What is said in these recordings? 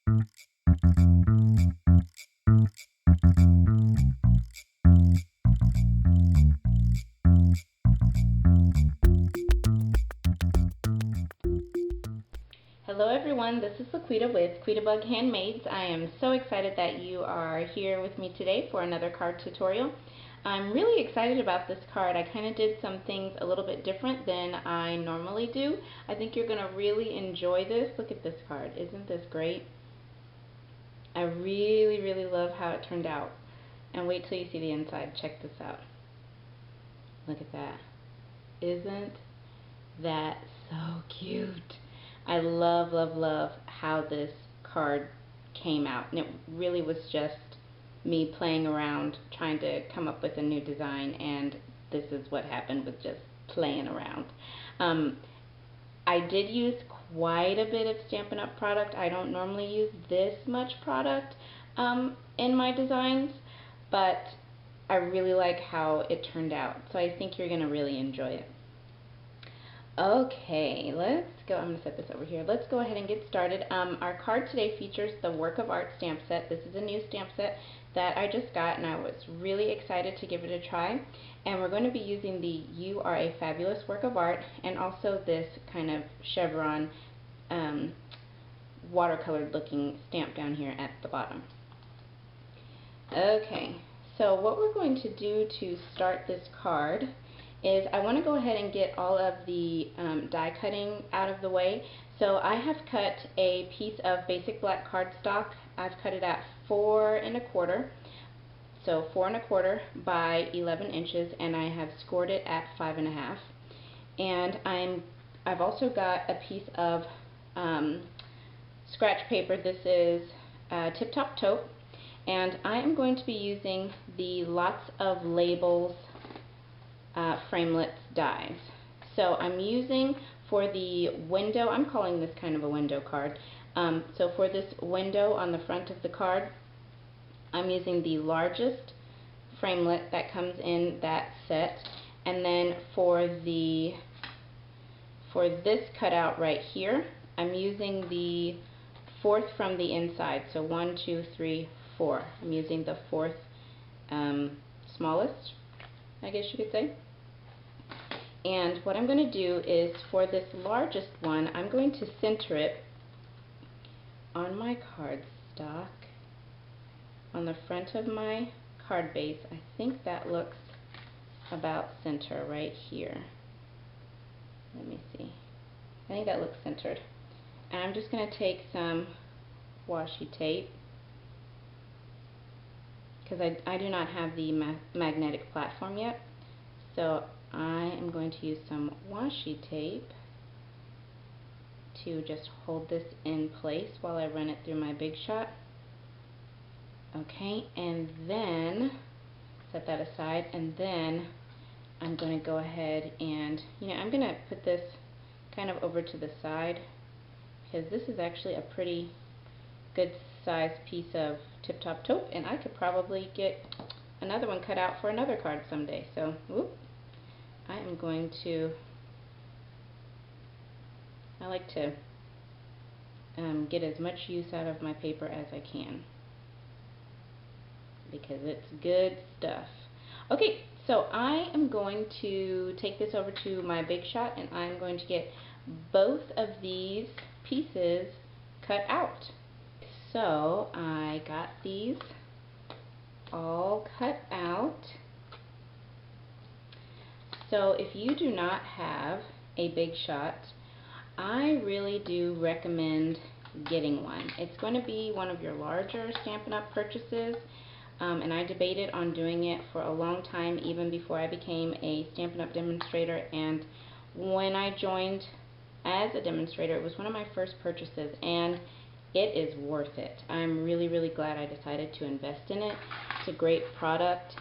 Hello everyone, this is Laquita with Quita Handmaids. I am so excited that you are here with me today for another card tutorial. I'm really excited about this card. I kind of did some things a little bit different than I normally do. I think you're going to really enjoy this. Look at this card. Isn't this great? I really love how it turned out. And wait till you see the inside. Check this out. Look at that. Isn't that so cute? I love how this card came out, and it really was just me playing around trying to come up with a new design, and this is what happened with just playing around. I did use quite a bit of Stampin' Up! Product. I don't normally use this much product in my designs, but I really like how it turned out, so I think you're going to really enjoy it. Okay, let's go. I'm going to set this over here. Let's go ahead and get started. Our card today features the Work of Art stamp set. This is a new stamp set that I just got, and I was really excited to give it a try. And we're going to be using the You Are a Fabulous Work of Art, and also this kind of chevron watercolored looking stamp down here at the bottom. Okay, so what we're going to do to start this card is I want to go ahead and get all of the die cutting out of the way. So I have cut a piece of basic black cardstock. I've cut it at 4 1/4, so 4 1/4 by 11 inches, and I have scored it at 5 1/2. And I've also got a piece of scratch paper. This is Tip Top Taupe, and I am going to be using the Lots of Labels framelits dies. So I'm using for the window, I'm calling this kind of a window card. So for this window on the front of the card, I'm using the largest framelit that comes in that set, and then for this cutout right here, I'm using the 4th from the inside. So 1, 2, 3, 4. I'm using the 4th smallest, I guess you could say. And what I'm going to do is for this largest one, I'm going to center it on my cardstock on the front of my card base. I think that looks about center right here. Let me see. I think that looks centered. And I'm just going to take some washi tape, because I do not have the magnetic platform yet. So I am going to use some washi tape to just hold this in place while I run it through my Big Shot. Okay, and then set that aside, and then I'm going to go ahead and, I'm going to put this kind of over to the side, because this is actually a pretty good sized piece of Tip Top Taupe, and I could probably get another one cut out for another card someday. So, whoop. I am going to, I like to get as much use out of my paper as I can, because it's good stuff. Okay, so I am going to take this over to my Big Shot, and I'm going to get both of these pieces cut out. So I got these all cut out. So if you do not have a Big Shot, I really do recommend getting one. It's going to be one of your larger Stampin' Up! Purchases, and I debated on doing it for a long time, even before I became a Stampin' Up! Demonstrator. And when I joined as a demonstrator, it was one of my first purchases, and it is worth it. I'm really glad I decided to invest in it. It's a great product.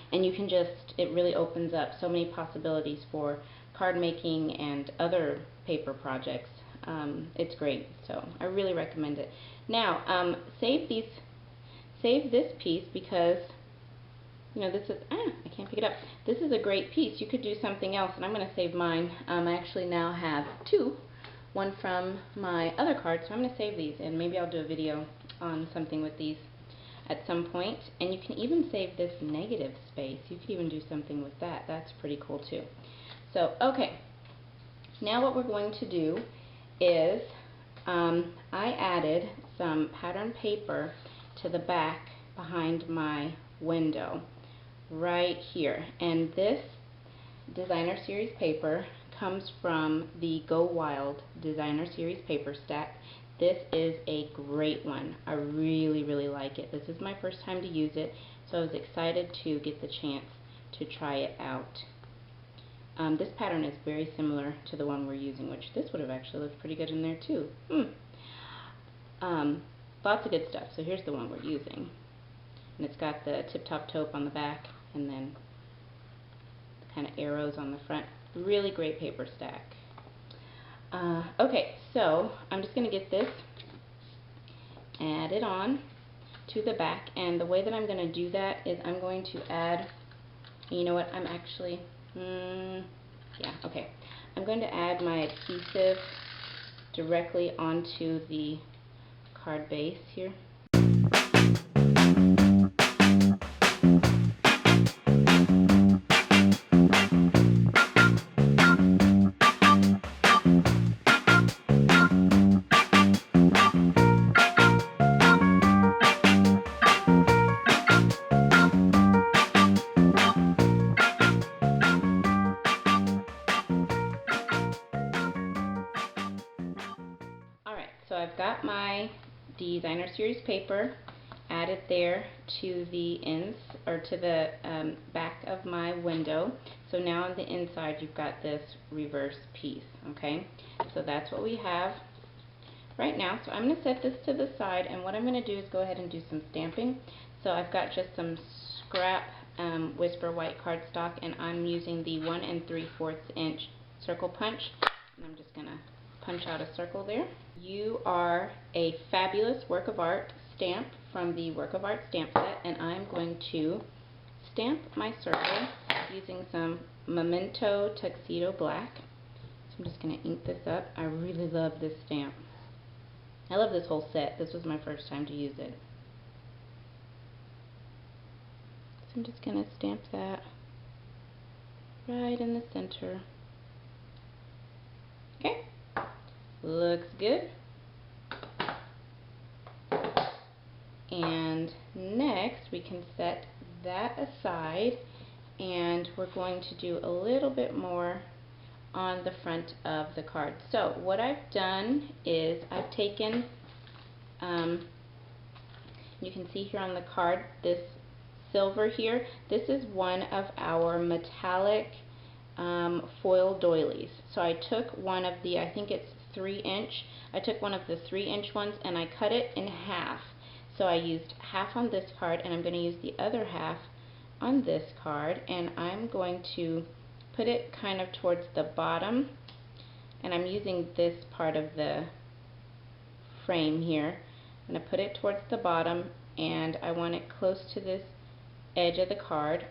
And you can just, it really opens up so many possibilities for card making and other paper projects. It's great, so I really recommend it. Now, save this piece, because this is, I can't pick it up. This is a great piece. You could do something else, and I'm going to save mine. I actually now have 2 one from my other card, so I'm going to save these, and maybe I'll do a video on something with these at some point. And you can even save this negative space. You could even do something with that. That's pretty cool too. So, okay. Now what we're going to do is I added some pattern paper to the back behind my window right here. And this Designer Series paper comes from the Go Wild Designer Series paper stack. This is a great one. I really, really like it. This is my first time to use it, so I was excited to get the chance to try it out. This pattern is very similar to the one we're using, which this would have actually looked pretty good in there too. Lots of good stuff. So here's the one we're using. And it's got the tip-top taupe on the back and then the kind of arrows on the front. Really great paper stack. Okay, so I'm just going to get this added on to the back, and the way that I'm going to do that is I'm going to add, you know what, I'm actually, yeah, okay. I'm going to add my adhesive directly onto the card base here. So I've got my Designer Series paper added there to the ends, or to the back of my window. So now on the inside you've got this reverse piece, okay? So that's what we have right now. So I'm going to set this to the side, and what I'm going to do is go ahead and do some stamping. So I've got just some scrap Whisper white cardstock, and I'm using the 1 3/4 inch circle punch, and I'm just going to punch out a circle there. You Are a Fabulous Work of Art stamp from the Work of Art stamp set, and I'm going to stamp my circle using some Memento Tuxedo Black. So I'm just going to ink this up. I really love this stamp. I love this whole set. This was my first time to use it. So I'm just going to stamp that right in the center. Okay. Looks good. And next we can set that aside, and we're going to do a little bit more on the front of the card. So what I've done is I've taken, you can see here on the card, this silver here, this is one of our metallic foil doilies. So I took one of the, I think it's 3-inch, I took one of the 3-inch ones and I cut it in half. So I used half on this card, and I'm going to use the other half on this card, and I'm going to put it kind of towards the bottom, and I'm using this part of the frame here. I'm going to put it towards the bottom, and I want it close to this edge of the card.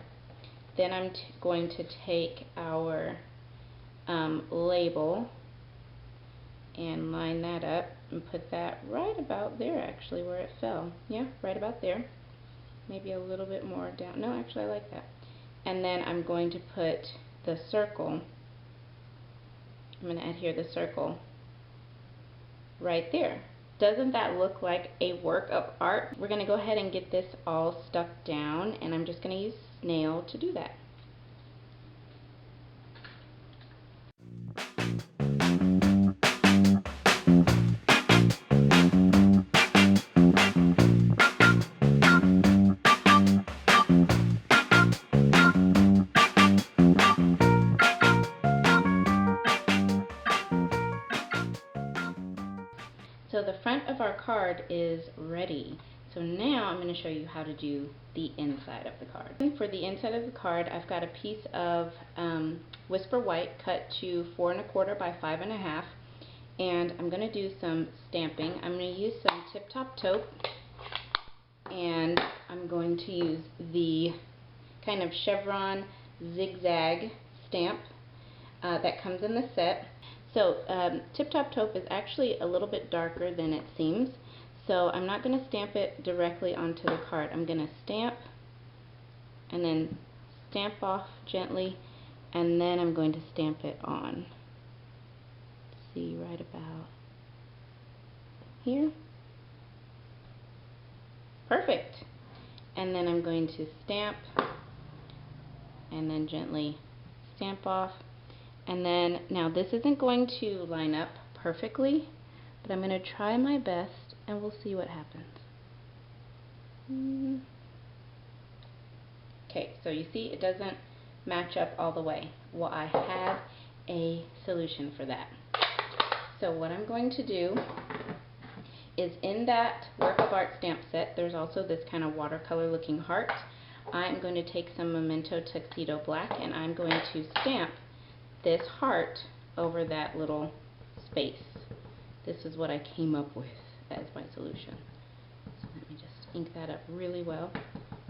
Then I'm going to take our label and line that up and put that right about there, actually, where it fell. Yeah, right about there. Maybe a little bit more down. No, actually I like that. And then I'm going to put the circle, I'm going to adhere the circle right there. Doesn't that look like a work of art? We're going to go ahead and get this all stuck down, and I'm just going to use snail to do that. So the front of our card is ready. So now I'm going to show you how to do the inside of the card. For the inside of the card, I've got a piece of Whisper White cut to 4 1/4 by 5 1/2, and I'm going to do some stamping. I'm going to use some tip-top taupe, and I'm going to use the kind of chevron zigzag stamp that comes in the set. So Tip Top Taupe is actually a little bit darker than it seems. So I'm not going to stamp it directly onto the card. I'm going to stamp and then stamp off gently, and then I'm going to stamp it on. See, right about here. Perfect. And then I'm going to stamp and then gently stamp off. And then, now this isn't going to line up perfectly, but I'm going to try my best and we'll see what happens. Okay, so you see it doesn't match up all the way. Well, I have a solution for that. So what I'm going to do is, in that work of art stamp set, there's also this kind of watercolor looking heart. I'm going to take some Memento Tuxedo Black and I'm going to stamp this heart over that little space. This is what I came up with as my solution. So let me just ink that up really well.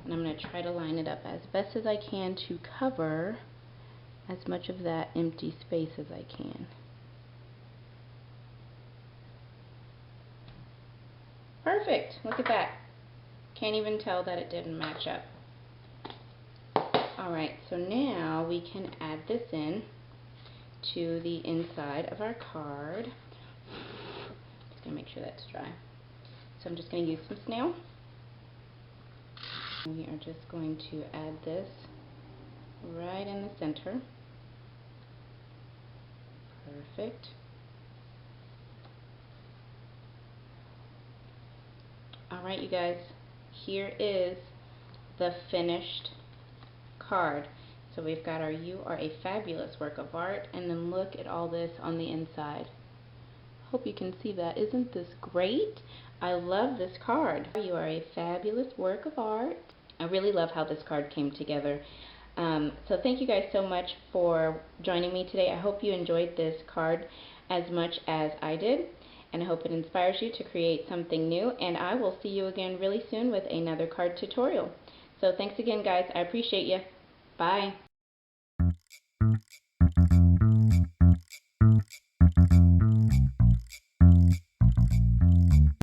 And I'm going to try to line it up as best as I can to cover as much of that empty space as I can. Perfect! Look at that. Can't even tell that it didn't match up. Alright, so now we can add this in to the inside of our card. Just going to make sure that's dry. So I'm just going to use some snail. We are just going to add this right in the center. Perfect. Alright, you guys, here is the finished card. So we've got our "You Are a Fabulous Work of Art," and then look at all this on the inside. Hope you can see that. Isn't this great? I love this card. You are a fabulous work of art. I really love how this card came together. So thank you guys so much for joining me today. I hope you enjoyed this card as much as I did, and I hope it inspires you to create something new, and I will see you again really soon with another card tutorial. So thanks again, guys. I appreciate you. Bye.